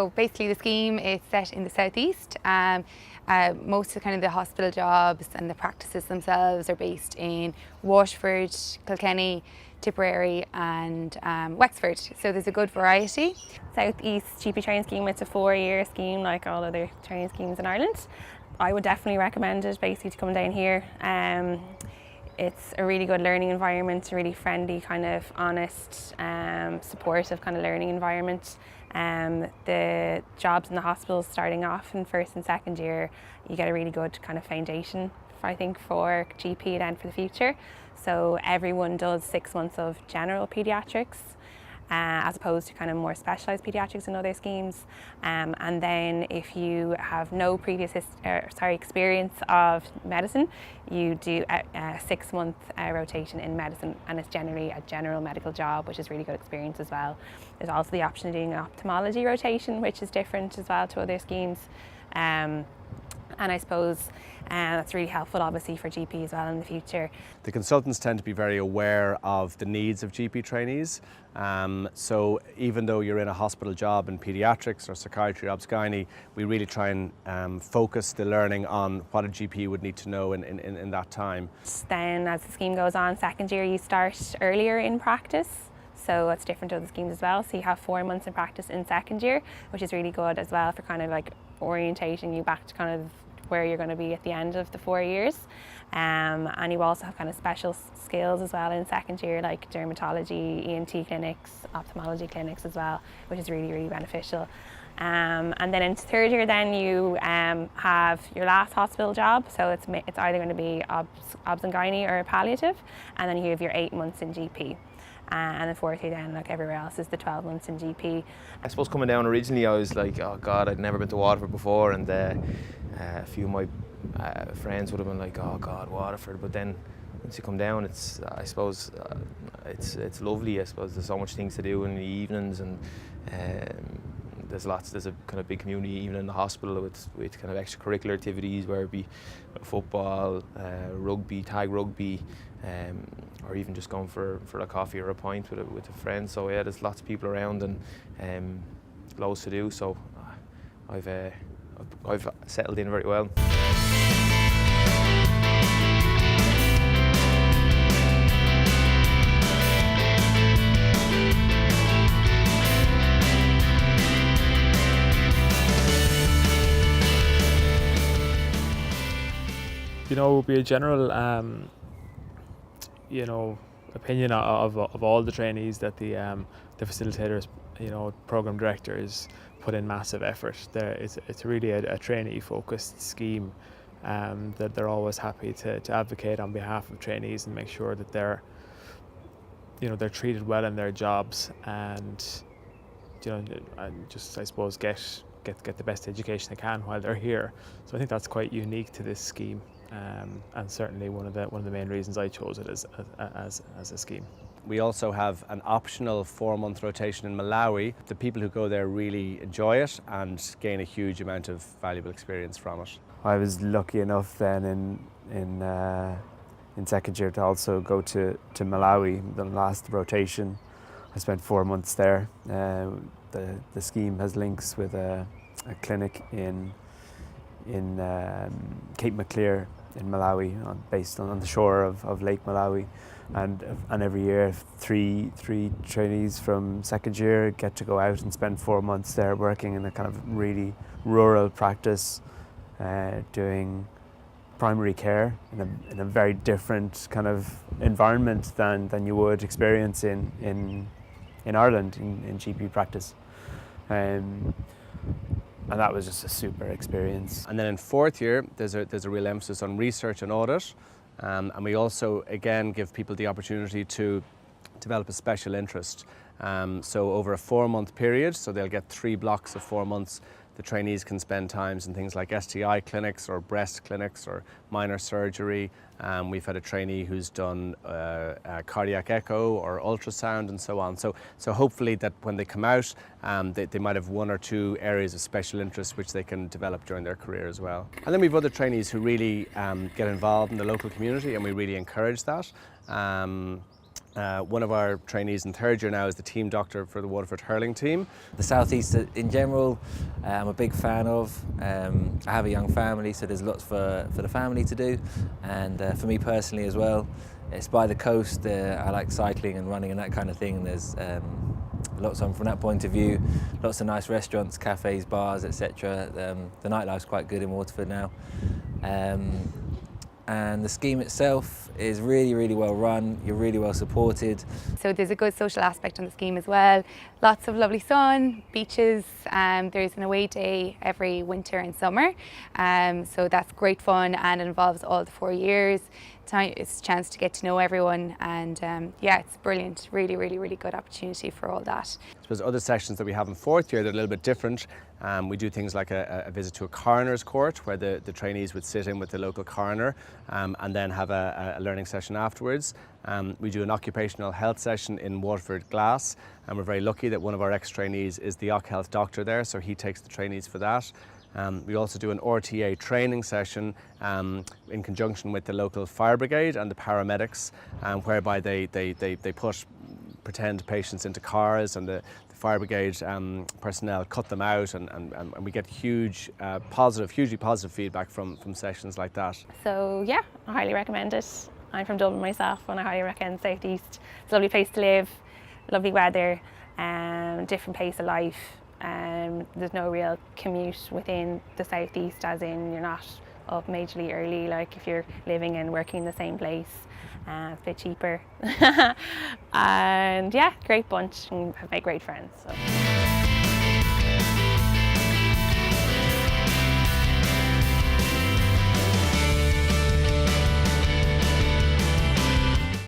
So basically the scheme is set in the southeast. Most of the hospital jobs and the practices themselves are based in Waterford, Kilkenny, Tipperary and Wexford, so there's a good variety. Southeast GP training scheme, it's a 4-year scheme like all other training schemes in Ireland. I would definitely recommend it basically to come down here. It's a really good learning environment, a really friendly, kind of honest, supportive kind of learning environment. The jobs in the hospitals starting off in first and second year, you get a really good kind of foundation, I think, for GP then for the future. So everyone does 6 months of general paediatrics, as opposed to kind of more specialised paediatrics in other schemes. And then if you have no previous experience of medicine, you do a 6-month rotation in medicine, and it's generally a general medical job, which is really good experience as well. There's also the option of doing an ophthalmology rotation, which is different as well to other schemes. And I suppose that's really helpful obviously for GP as well in the future. The consultants tend to be very aware of the needs of GP trainees. So even though you're in a hospital job in paediatrics or psychiatry or obs-gynae, we really try and focus the learning on what a GP would need to know in that time. Then as the scheme goes on, second year you start earlier in practice. So it's different to other schemes as well. So you have 4 months in practice in second year, which is really good as well for kind of like orientating you back to kind of where you're going to be at the end of the 4 years. And you also have kind of special skills as well in second year, like dermatology, ENT clinics, ophthalmology clinics as well, which is really, really beneficial. And then into third year then you have your last hospital job, so it's either going to be obs and gynae or palliative, and then you have your 8 months in GP. And the fourth year then, like everywhere else, is the 12 months in GP. I suppose coming down originally I was like, oh God, I'd never been to Waterford before, and a few of my friends would have been like, oh God, Waterford. But then once you come down, it's I suppose it's lovely. I suppose there's so much things to do in the evenings, and there's a kind of big community even in the hospital with kind of extracurricular activities, whether it be football, rugby, tag rugby, or even just going for a coffee or a pint with a friend. So yeah, there's lots of people around and loads to do. So I've settled in very well. It would be a general, opinion of all the trainees that the facilitators, program directors put in massive effort. It's really a trainee-focused scheme, that they're always happy to advocate on behalf of trainees and make sure that they're treated well in their jobs, and just I suppose get the best education they can while they're here. So I think that's quite unique to this scheme. And certainly one of the main reasons I chose it as a scheme. We also have an optional 4-month rotation in Malawi. The people who go there really enjoy it and gain a huge amount of valuable experience from it. I was lucky enough then in second year to also go to Malawi. The last rotation, I spent 4 months there. The scheme has links with a clinic in Cape Maclear in Malawi, based on the shore of Lake Malawi, and every year three trainees from second year get to go out and spend 4 months there working in a kind of really rural practice, doing primary care in a very different kind of environment than you would experience in Ireland in GP practice. And that was just a super experience. And then in fourth year, there's a real emphasis on research and audit. And we also, again, give people the opportunity to develop a special interest. So over a 4-month period, so they'll get 3 blocks of 4 months, the trainees can spend times in things like STI clinics or breast clinics or minor surgery. We've had a trainee who's done a cardiac echo or ultrasound and so on. So hopefully that when they come out, they might have 1 or 2 areas of special interest which they can develop during their career as well. And then we've other trainees who really get involved in the local community, and we really encourage that. One of our trainees in third year now is the team doctor for the Waterford hurling team. The Southeast in general, I'm a big fan of. I have a young family, so there's lots for the family to do, and for me personally as well. It's by the coast. I like cycling and running and that kind of thing. There's lots on from that point of view. Lots of nice restaurants, cafes, bars, etc. The nightlife's quite good in Waterford now. And the scheme itself is really, really well run. You're really well supported. So there's a good social aspect on the scheme as well. Lots of lovely sun, beaches. There's an away day every winter and summer. So that's great fun, and it involves all the 4 years. It's a chance to get to know everyone, and yeah, it's brilliant. Really, really, really good opportunity for all that. I suppose other sessions that we have in fourth year, they're a little bit different. We do things like a visit to a coroner's court, where the trainees would sit in with the local coroner and then have a learning session afterwards. We do an occupational health session in Waterford Glass, and we're very lucky that one of our ex-trainees is the Occ Health doctor there, so he takes the trainees for that. We also do an RTA training session in conjunction with the local fire brigade and the paramedics, whereby they put pretend patients into cars, and the fire brigade personnel cut them out, and we get hugely positive feedback from sessions like that. So yeah, I highly recommend it. I'm from Dublin myself, and I highly recommend South East. It's a lovely place to live, lovely weather, different pace of life. There's no real commute within the South East, as in you're not up majorly early, like if you're living and working in the same place. It's a bit cheaper. And yeah, great bunch, and I've made great friends. So.